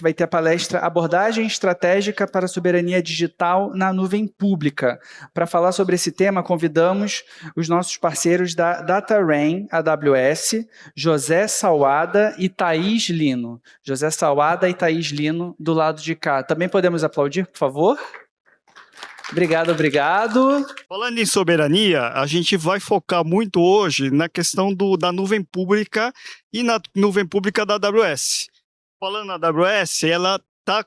gente vai ter a palestra Abordagem Estratégica para a Soberania Digital na Nuvem Pública. Para falar sobre esse tema, convidamos os nossos parceiros da DataRain AWS, José Salada e Thaís Lino. José Salada e Thaís Lino do lado de cá. Também podemos aplaudir, por favor? Obrigado, obrigado. Falando em soberania, a gente vai focar muito hoje na questão da nuvem pública e na nuvem pública da AWS. Falando na AWS, ela está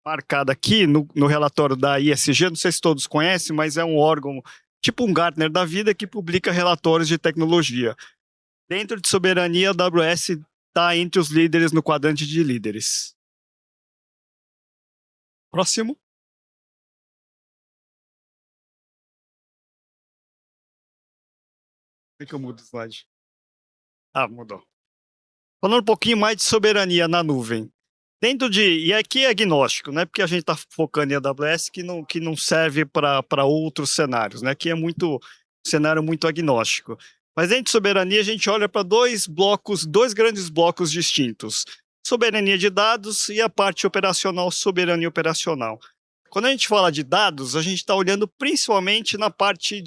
marcada aqui no relatório da ISG, não sei se todos conhecem, mas é um órgão tipo um Gartner da vida que publica relatórios de tecnologia. Dentro de soberania, a AWS está entre os líderes no quadrante de líderes. Próximo. Por que eu mudo o slide? Ah, mudou. Falando um pouquinho mais de soberania na nuvem. E aqui é agnóstico, né? Porque a gente está focando em AWS que não serve para outros cenários, né? Que é cenário muito agnóstico. Mas dentro de soberania a gente olha para dois grandes blocos distintos. Soberania de dados e a parte operacional, soberania operacional. Quando a gente fala de dados, a gente está olhando principalmente na parte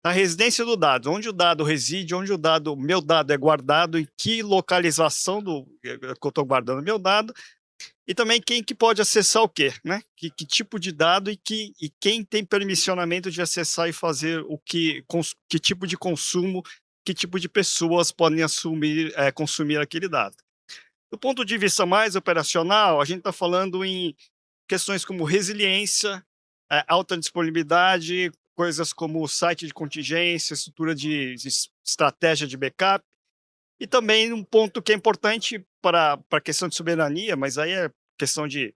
da residência do dado, onde o dado reside, onde meu dado é guardado, em que localização que eu estou guardando meu dado, e também quem que pode acessar o quê, né? Que tipo de dado e quem tem permissionamento de acessar e fazer que tipo de consumo, que tipo de pessoas podem consumir aquele dado. Do ponto de vista mais operacional, a gente está falando em questões como resiliência, alta disponibilidade, coisas como site de contingência, estrutura de estratégia de backup, e também um ponto que é importante para a questão de soberania, mas aí é questão de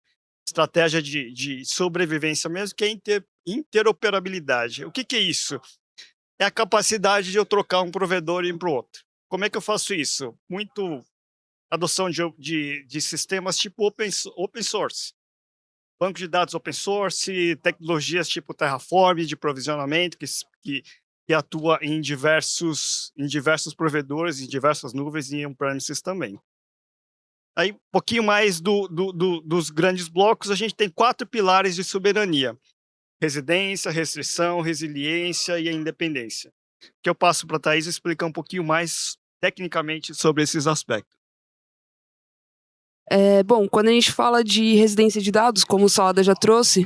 estratégia de sobrevivência mesmo, que é interoperabilidade. O que é isso? É a capacidade de eu trocar um provedor e ir para o outro. Como é que eu faço isso? Muito adoção de sistemas tipo open source. Banco de dados open source, tecnologias tipo Terraform de provisionamento, que atua em diversos provedores, em diversas nuvens e on-premises também. Aí, um pouquinho mais dos grandes blocos, a gente tem 4 pilares de soberania: residência, restrição, resiliência e a independência. Que eu passo para a Thaís explicar um pouquinho mais tecnicamente sobre esses aspectos. Bom, quando a gente fala de residência de dados, como o Salada já trouxe,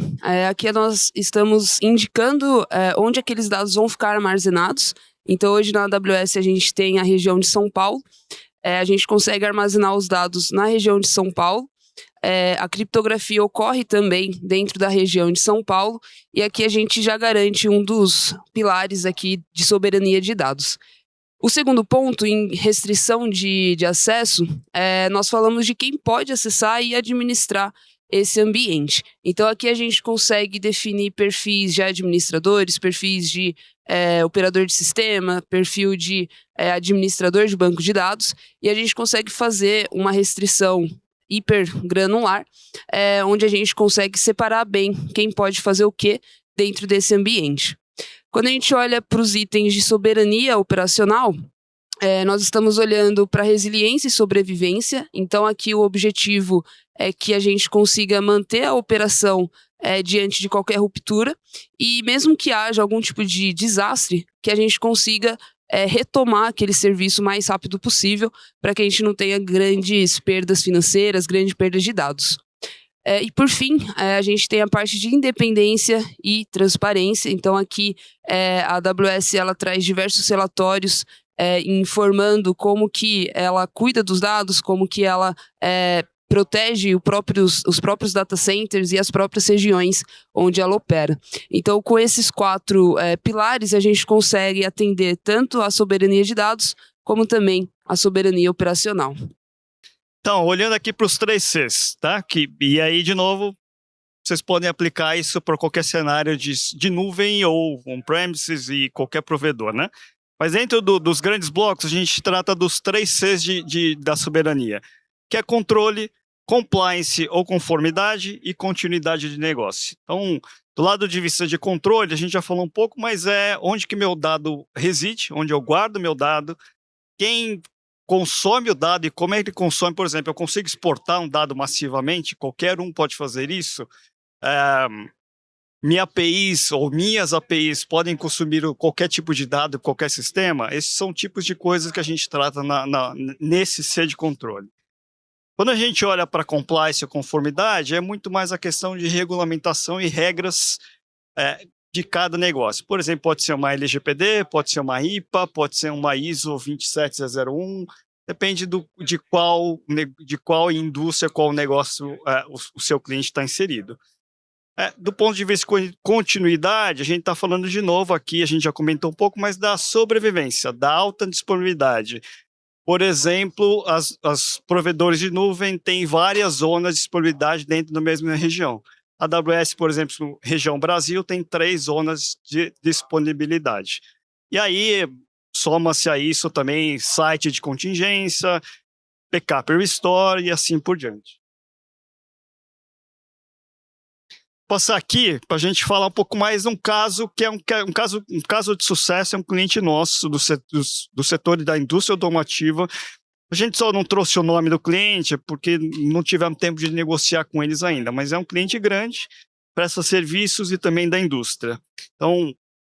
aqui nós estamos indicando onde aqueles dados vão ficar armazenados. Então, hoje na AWS a gente tem a região de São Paulo. A gente consegue armazenar os dados na região de São Paulo. A criptografia ocorre também dentro da região de São Paulo. E aqui a gente já garante um dos pilares aqui de soberania de dados. O segundo ponto, em restrição de acesso, nós falamos de quem pode acessar e administrar esse ambiente. Então, aqui a gente consegue definir perfis de administradores, perfis de operador de sistema, perfil de administrador de banco de dados, e a gente consegue fazer uma restrição hipergranular, onde a gente consegue separar bem quem pode fazer o que dentro desse ambiente. Quando a gente olha para os itens de soberania operacional, nós estamos olhando para resiliência e sobrevivência. Então, aqui o objetivo é que a gente consiga manter a operação diante de qualquer ruptura e mesmo que haja algum tipo de desastre, que a gente consiga retomar aquele serviço o mais rápido possível para que a gente não tenha grandes perdas financeiras, grandes perdas de dados. E por fim, a gente tem a parte de independência e transparência. Então aqui a AWS ela traz diversos relatórios informando como que ela cuida dos dados, como que ela protege os próprios data centers e as próprias regiões onde ela opera. Então, com esses 4 pilares, a gente consegue atender tanto a soberania de dados, como também a soberania operacional. Então, olhando aqui para os 3 Cs, tá? E aí, de novo, vocês podem aplicar isso para qualquer cenário de nuvem ou on-premises e qualquer provedor, né? Mas dentro dos grandes blocos, a gente trata dos 3 Cs da soberania, que é controle, compliance ou conformidade e continuidade de negócio. Então, do lado de vista de controle, a gente já falou um pouco, mas é onde que meu dado reside, onde eu guardo meu dado, quem consome o dado e como ele consome, por exemplo, eu consigo exportar um dado massivamente, qualquer um pode fazer isso. Minhas APIs ou minhas APIs podem consumir qualquer tipo de dado, qualquer sistema. Esses são tipos de coisas que a gente trata nesse C de controle. Quando a gente olha para compliance ou conformidade, é muito mais a questão de regulamentação e regras de cada negócio. Por exemplo, pode ser uma LGPD, pode ser uma IPA, pode ser uma ISO 27001, depende de qual indústria, qual negócio o seu cliente está inserido. Do ponto de vista de continuidade, a gente está falando de novo aqui, a gente já comentou um pouco, mas da sobrevivência, da alta disponibilidade. Por exemplo, as provedores de nuvem têm várias zonas de disponibilidade dentro da mesma região. A AWS, por exemplo, região Brasil, tem 3 zonas de disponibilidade. E aí, soma-se a isso também site de contingência, backup e restore e assim por diante. Passar aqui para a gente falar um pouco mais de um caso que é um caso de sucesso, é um cliente nosso do setor da indústria automotiva. A gente só não trouxe o nome do cliente porque não tivemos tempo de negociar com eles ainda, mas é um cliente grande, presta serviços e também da indústria. Então,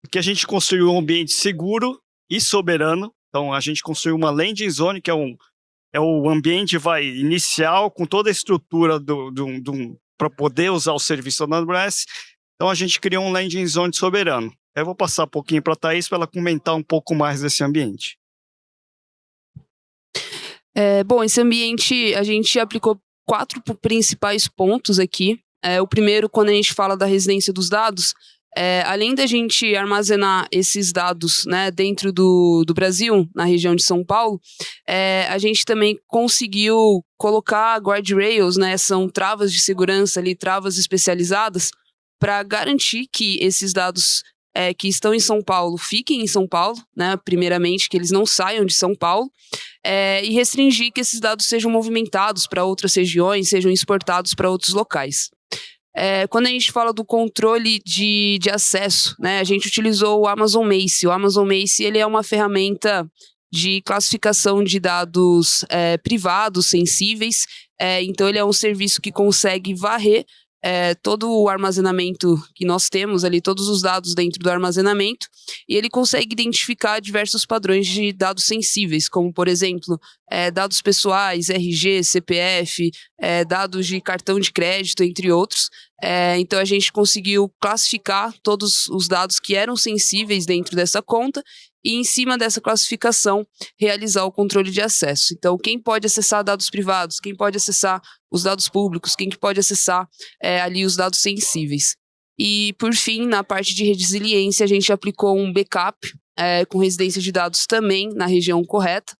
aqui a gente construiu um ambiente seguro e soberano. Então, a gente construiu uma landing zone, que é o ambiente inicial com toda a estrutura para poder usar o serviço da AWS. Então, a gente criou um landing zone soberano. Eu vou passar um pouquinho para a Thaís para ela comentar um pouco mais desse ambiente. Bom, esse ambiente, a gente aplicou 4 principais pontos aqui. O primeiro, quando a gente fala da residência dos dados, além da gente armazenar esses dados, né, dentro do Brasil, na região de São Paulo, a gente também conseguiu colocar guardrails, né, são travas de segurança ali, travas especializadas, para garantir que esses dados que estão em São Paulo fiquem em São Paulo, né, primeiramente, que eles não saiam de São Paulo, e restringir que esses dados sejam movimentados para outras regiões, sejam exportados para outros locais. Quando a gente fala do controle de acesso, né, a gente utilizou o Amazon Mace. O Amazon Mace ele é uma ferramenta de classificação de dados privados, sensíveis. Então, ele é um serviço que consegue varrer todo o armazenamento que nós temos ali, todos os dados dentro do armazenamento, e ele consegue identificar diversos padrões de dados sensíveis, como, por exemplo, dados pessoais, RG, CPF, dados de cartão de crédito, entre outros. Então, a gente conseguiu classificar todos os dados que eram sensíveis dentro dessa conta e, em cima dessa classificação, realizar o controle de acesso. Então, quem pode acessar dados privados, quem pode acessar os dados públicos, quem que pode acessar ali os dados sensíveis. E, por fim, na parte de resiliência, a gente aplicou um backup com residência de dados também na região correta,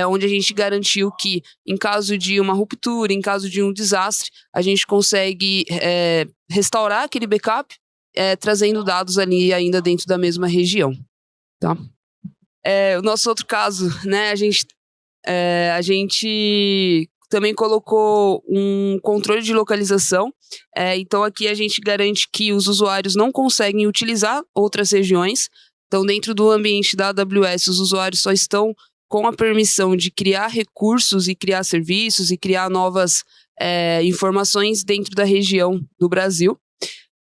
onde a gente garantiu que, em caso de uma ruptura, em caso de um desastre, a gente consegue restaurar aquele backup, trazendo dados ali ainda dentro da mesma região. Tá? O nosso outro caso, né, a gente também colocou um controle de localização. Então, aqui a gente garante que os usuários não conseguem utilizar outras regiões. Então, dentro do ambiente da AWS, os usuários só estão com a permissão de criar recursos e criar serviços e criar novas informações dentro da região do Brasil.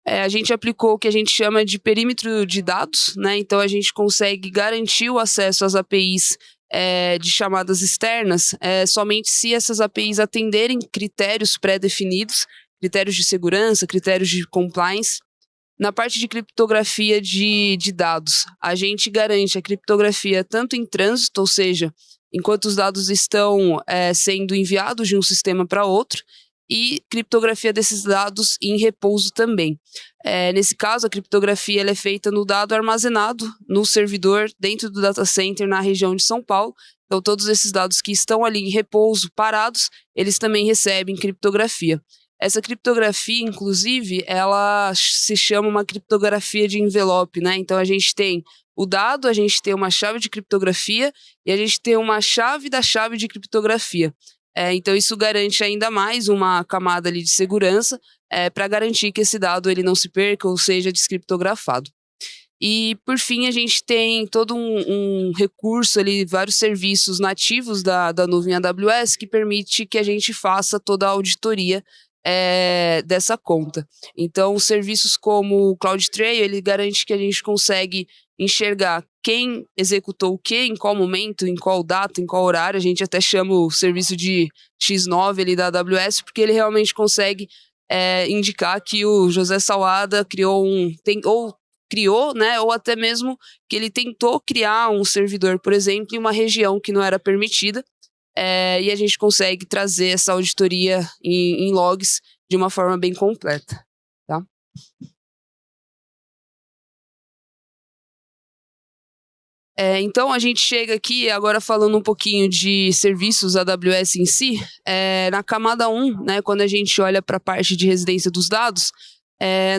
A gente aplicou o que a gente chama de perímetro de dados, né? Então, a gente consegue garantir o acesso às APIs de chamadas externas somente se essas APIs atenderem critérios pré-definidos, critérios de segurança, critérios de compliance. Na parte de criptografia de dados, a gente garante a criptografia tanto em trânsito, ou seja, enquanto os dados estão sendo enviados de um sistema para outro, e criptografia desses dados em repouso também. Nesse caso, a criptografia ela é feita no dado armazenado no servidor dentro do data center na região de São Paulo. Então, todos esses dados que estão ali em repouso, parados, eles também recebem criptografia. Essa criptografia, inclusive, ela se chama uma criptografia de envelope, né? Então, a gente tem o dado, a gente tem uma chave de criptografia e a gente tem uma chave da chave de criptografia. Então, isso garante ainda mais uma camada ali de segurança para garantir que esse dado ele não se perca ou seja descriptografado. E, por fim, a gente tem todo um recurso ali, vários serviços nativos da nuvem AWS que permite que a gente faça toda a auditoria dessa conta. Então, serviços como o CloudTrail, ele garante que a gente consegue enxergar quem executou o quê, em qual momento, em qual data, em qual horário. A gente até chama o serviço de X9 ali da AWS, porque ele realmente consegue indicar que o José Salada criou, né, ou até mesmo que ele tentou criar um servidor, por exemplo, em uma região que não era permitida, e a gente consegue trazer essa auditoria em logs de uma forma bem completa, tá? Então, a gente chega aqui agora falando um pouquinho de serviços AWS em si. Na camada 1, né, quando a gente olha para a parte de residência dos dados,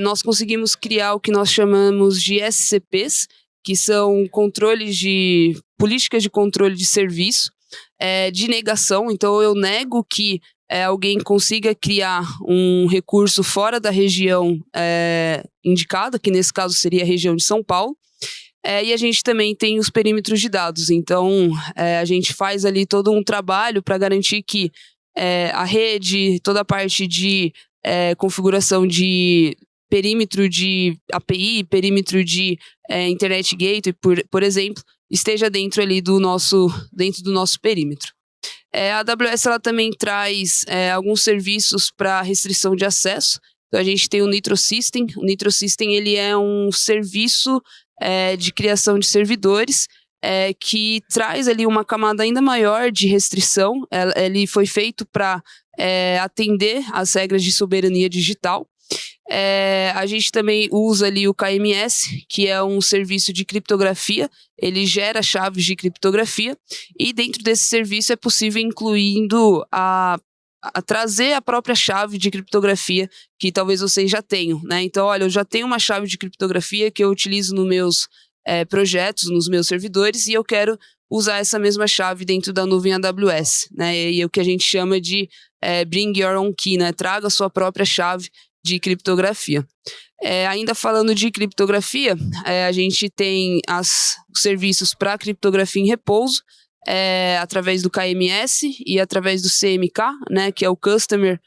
nós conseguimos criar o que nós chamamos de SCPs, que são políticas de controle de serviço, de negação. Então, eu nego que alguém consiga criar um recurso fora da região indicada, que nesse caso seria a região de São Paulo. E a gente também tem os perímetros de dados. Então, a gente faz ali todo um trabalho para garantir que a rede, toda a parte de configuração de perímetro de API, perímetro de Internet Gateway, por exemplo, esteja dentro ali do nosso perímetro. A AWS ela também traz alguns serviços para restrição de acesso. Então, a gente tem o Nitro System. O Nitro System ele é um serviço de criação de servidores que traz ali uma camada ainda maior de restrição. Ele foi feito para atender às regras de soberania digital. A gente também usa ali o KMS, que é um serviço de criptografia. Ele gera chaves de criptografia e dentro desse serviço é possível incluindo a trazer a própria chave de criptografia que talvez vocês já tenham, né? Então, olha, eu já tenho uma chave de criptografia que eu utilizo nos meus projetos, nos meus servidores, e eu quero usar essa mesma chave dentro da nuvem AWS, né? E é o que a gente chama de bring your own key, né? Traga a sua própria chave de criptografia. Ainda falando de criptografia, a gente tem os serviços para criptografia em repouso, através do KMS e através do CMK, né, que é o Customer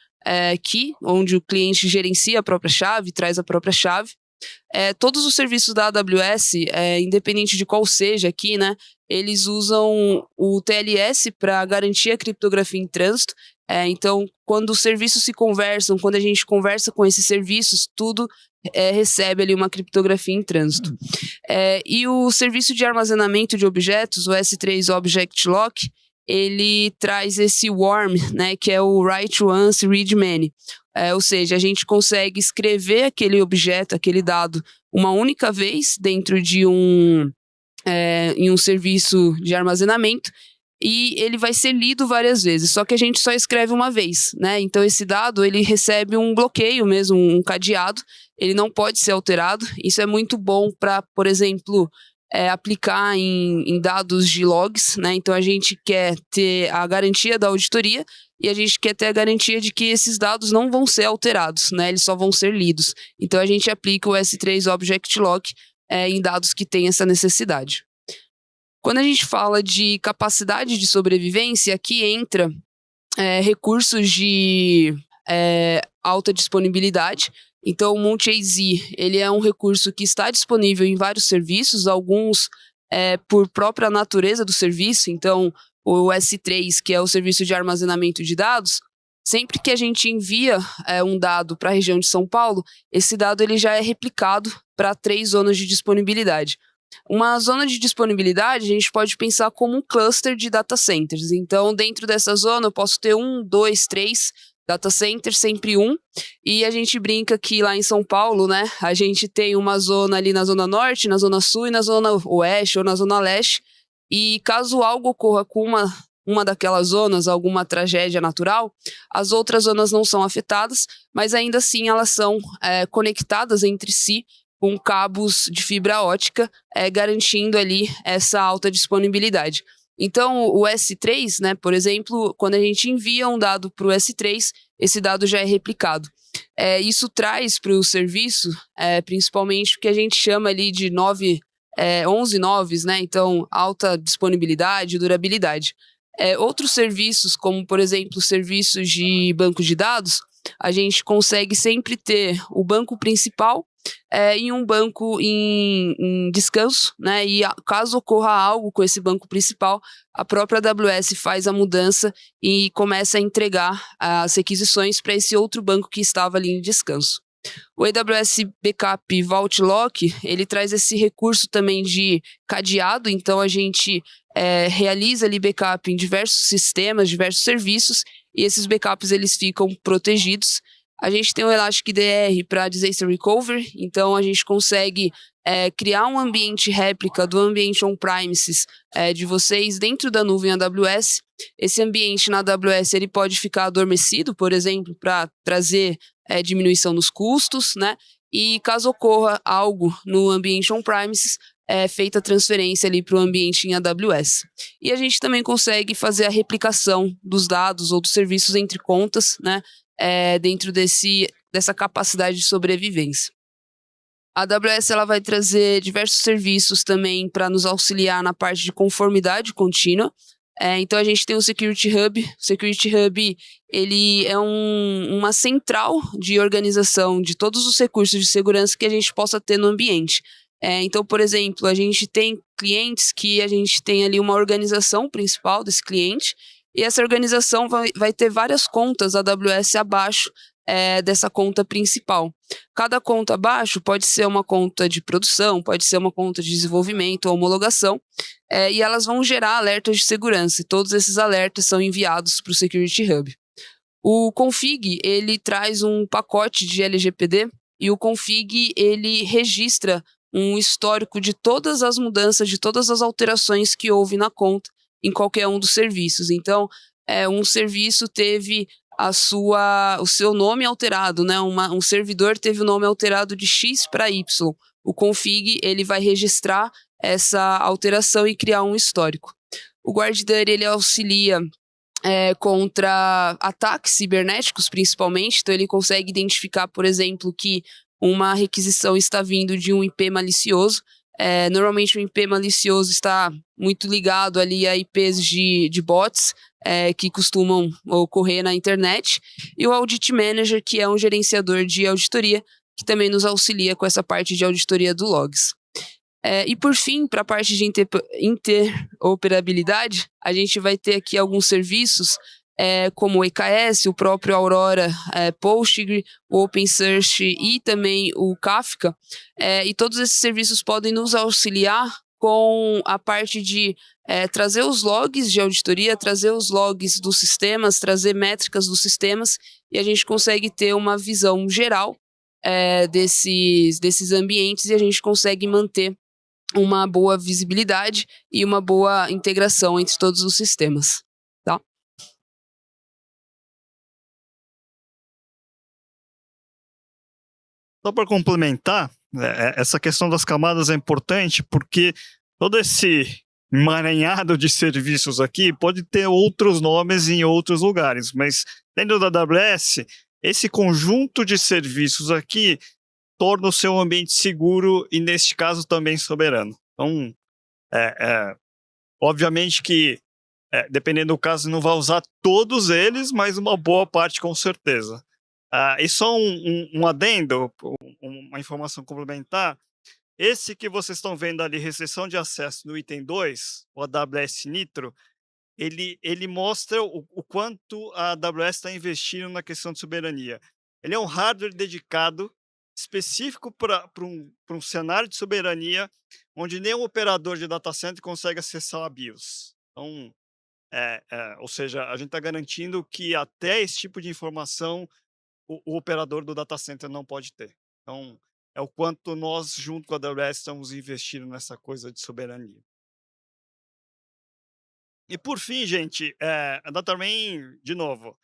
Key, onde o cliente gerencia a própria chave, traz a própria chave. Todos os serviços da AWS, independente de qual seja aqui, né, eles usam o TLS para garantir a criptografia em trânsito. Então, quando os serviços se conversam, quando a gente conversa com esses serviços, tudo recebe ali uma criptografia em trânsito. E o serviço de armazenamento de objetos, o S3 Object Lock, ele traz esse WORM, né, que é o Write Once, Read Many. Ou seja, a gente consegue escrever aquele objeto, aquele dado, uma única vez dentro de em um serviço de armazenamento, e ele vai ser lido várias vezes, só que a gente só escreve uma vez, né? Então esse dado ele recebe um bloqueio mesmo, um cadeado, ele não pode ser alterado. Isso é muito bom para, por exemplo, aplicar em dados de logs, né? Então a gente quer ter a garantia da auditoria e a gente quer ter a garantia de que esses dados não vão ser alterados, né? Eles só vão ser lidos. Então a gente aplica o S3 Object Lock em dados que têm essa necessidade. Quando a gente fala de capacidade de sobrevivência, aqui entra recursos de alta disponibilidade. Então, o multi-AZ, ele é um recurso que está disponível em vários serviços, alguns por própria natureza do serviço. Então, o S3, que é o serviço de armazenamento de dados, sempre que a gente envia um dado para a região de São Paulo, esse dado ele já é replicado para 3 zonas de disponibilidade. Uma zona de disponibilidade a gente pode pensar como um cluster de data centers. Então, dentro dessa zona, eu posso ter 1, 2, 3 data centers, sempre um. E a gente brinca que lá em São Paulo, né, a gente tem uma zona ali na zona norte, na zona sul e na zona oeste ou na zona leste. E caso algo ocorra com uma daquelas zonas, alguma tragédia natural, as outras zonas não são afetadas, mas ainda assim elas são conectadas entre si com cabos de fibra ótica, garantindo ali essa alta disponibilidade. Então, o S3, né, por exemplo, quando a gente envia um dado para o S3, esse dado já é replicado. Isso traz para o serviço, principalmente o que a gente chama ali de 11 noves, né? Então, alta disponibilidade e durabilidade. Outros serviços, como por exemplo serviços de banco de dados, a gente consegue sempre ter o banco principal em um banco em descanso, né? E caso ocorra algo com esse banco principal, a própria AWS faz a mudança e começa a entregar as requisições para esse outro banco que estava ali em descanso. O AWS Backup Vault Lock, ele traz esse recurso também de cadeado, então a gente realiza ali backup em diversos sistemas, diversos serviços, e esses backups eles ficam protegidos. A gente tem o Elastic DR para Disaster Recovery, então a gente consegue criar um ambiente réplica do ambiente on-premises de vocês dentro da nuvem AWS. Esse ambiente na AWS ele pode ficar adormecido, por exemplo, para trazer diminuição nos custos, né? E caso ocorra algo no ambiente on-premises, é feita a transferência ali para o ambiente em AWS. E a gente também consegue fazer a replicação dos dados ou dos serviços entre contas, né? Dentro dessa capacidade de sobrevivência. A AWS ela vai trazer diversos serviços também para nos auxiliar na parte de conformidade contínua. Então a gente tem o Security Hub. O Security Hub ele é uma central de organização de todos os recursos de segurança que a gente possa ter no ambiente. Então, por exemplo, a gente tem clientes que a gente tem ali uma organização principal desse cliente, e essa organização vai ter várias contas AWS abaixo dessa conta principal. Cada conta abaixo pode ser uma conta de produção, pode ser uma conta de desenvolvimento ou homologação, e elas vão gerar alertas de segurança, e todos esses alertas são enviados para o Security Hub. O config, ele traz um pacote de LGPD, e o config, ele registra um histórico de todas as mudanças, de todas as alterações que houve na conta em qualquer um dos serviços. Então, um serviço teve o seu nome alterado, né? Um servidor teve o nome alterado de X para Y. O config ele vai registrar essa alteração e criar um histórico. O GuardDuty ele auxilia contra ataques cibernéticos, principalmente. Então, ele consegue identificar, por exemplo, que uma requisição está vindo de um IP malicioso. Normalmente o IP malicioso está muito ligado ali a IPs de bots que costumam ocorrer na internet, e o Audit Manager, que é um gerenciador de auditoria, que também nos auxilia com essa parte de auditoria do logs. E por fim, para a parte de interoperabilidade, a gente vai ter aqui alguns serviços como o EKS, o próprio Aurora Postgre, o OpenSearch e também o Kafka, e todos esses serviços podem nos auxiliar com a parte de trazer os logs de auditoria, trazer os logs dos sistemas, trazer métricas dos sistemas, e a gente consegue ter uma visão geral desses ambientes, e a gente consegue manter uma boa visibilidade e uma boa integração entre todos os sistemas. Tá? Só para complementar, essa questão das camadas é importante porque todo esse emaranhado de serviços aqui pode ter outros nomes em outros lugares, mas dentro da AWS, esse conjunto de serviços aqui torna o seu ambiente seguro e, neste caso, também soberano. Então, obviamente que, dependendo do caso, não vai usar todos eles, mas uma boa parte com certeza. E só um adendo, uma informação complementar. Esse que vocês estão vendo ali, restrição de acesso no item 2, o AWS Nitro, ele mostra o quanto a AWS está investindo na questão de soberania. Ele é um hardware dedicado, específico para um cenário de soberania, onde nenhum operador de data center consegue acessar a BIOS. Então, ou seja, a gente está garantindo que até esse tipo de informação o operador do data center não pode ter. Então, é o quanto nós, junto com a AWS, estamos investindo nessa coisa de soberania. E por fim, gente, a DataRain, de novo,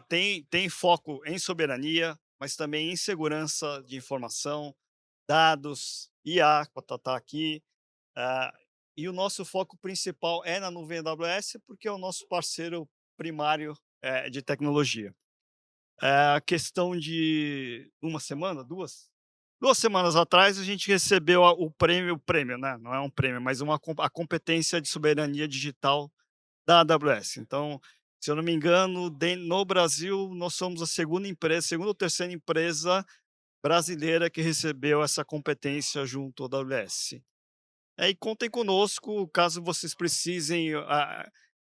tem foco em soberania, mas também em segurança de informação, dados, IA, que está aqui. E o nosso foco principal é na nuvem AWS, porque é o nosso parceiro primário de tecnologia. A questão de uma semana, 2 semanas atrás, a gente recebeu o prêmio, né, não é um prêmio, mas a competência de soberania digital da AWS. Então, se eu não me engano, no Brasil, nós somos a segunda ou terceira empresa brasileira que recebeu essa competência junto à AWS. E contem conosco caso vocês precisem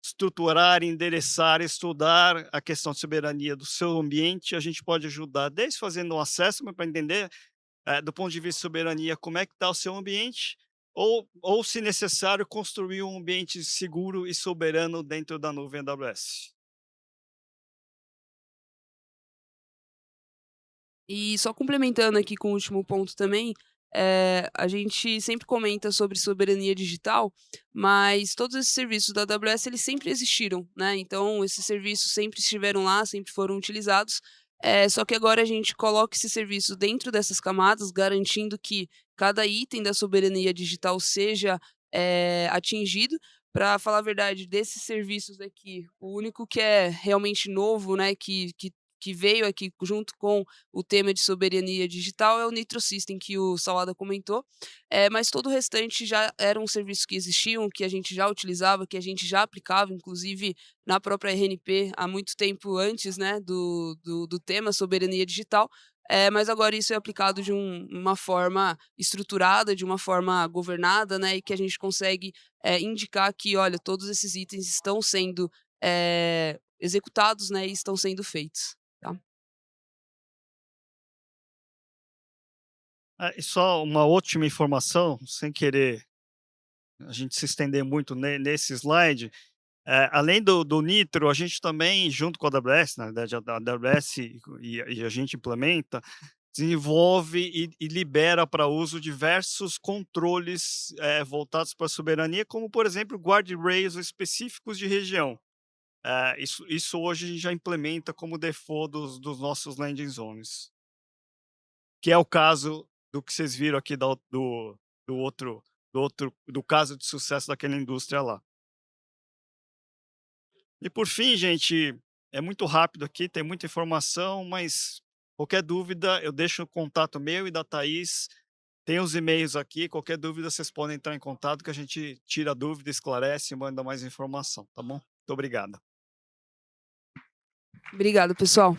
estruturar, endereçar, estudar a questão de soberania do seu ambiente, a gente pode ajudar, desde fazendo um assessment para entender, do ponto de vista de soberania, como é que está o seu ambiente, ou, se necessário, construir um ambiente seguro e soberano dentro da nuvem AWS. E só complementando aqui com o último ponto também, a gente sempre comenta sobre soberania digital, mas todos esses serviços da AWS eles sempre existiram, né? Então esses serviços sempre estiveram lá, sempre foram utilizados. Só que agora a gente coloca esse serviço dentro dessas camadas, garantindo que cada item da soberania digital seja atingido. Para falar a verdade, desses serviços aqui, o único que é realmente novo, né, que veio aqui junto com o tema de soberania digital é o Nitro System, que o Salada comentou, mas todo o restante já eram serviços que existiam, que a gente já utilizava, que a gente já aplicava, inclusive na própria RNP, há muito tempo antes, né, do tema soberania digital, mas agora isso é aplicado de uma forma estruturada, de uma forma governada, né, e que a gente consegue indicar que, olha, todos esses itens estão sendo executados, né, e estão sendo feitos. Tá. E só uma última informação, sem querer a gente se estender muito nesse slide, além do Nitro, a gente também, junto com a AWS, na verdade, a AWS e a gente implementa, desenvolve e libera para uso diversos controles voltados para a soberania, como, por exemplo, guardrails específicos de região. Isso hoje a gente já implementa como default dos nossos landing zones, que é o caso do que vocês viram aqui do outro do caso de sucesso daquela indústria lá. E por fim, gente, é muito rápido aqui, tem muita informação, mas qualquer dúvida eu deixo o contato meu e da Thaís, tem os e-mails aqui, qualquer dúvida vocês podem entrar em contato que a gente tira a dúvida, esclarece e manda mais informação, tá bom? Muito obrigado. Obrigado, pessoal.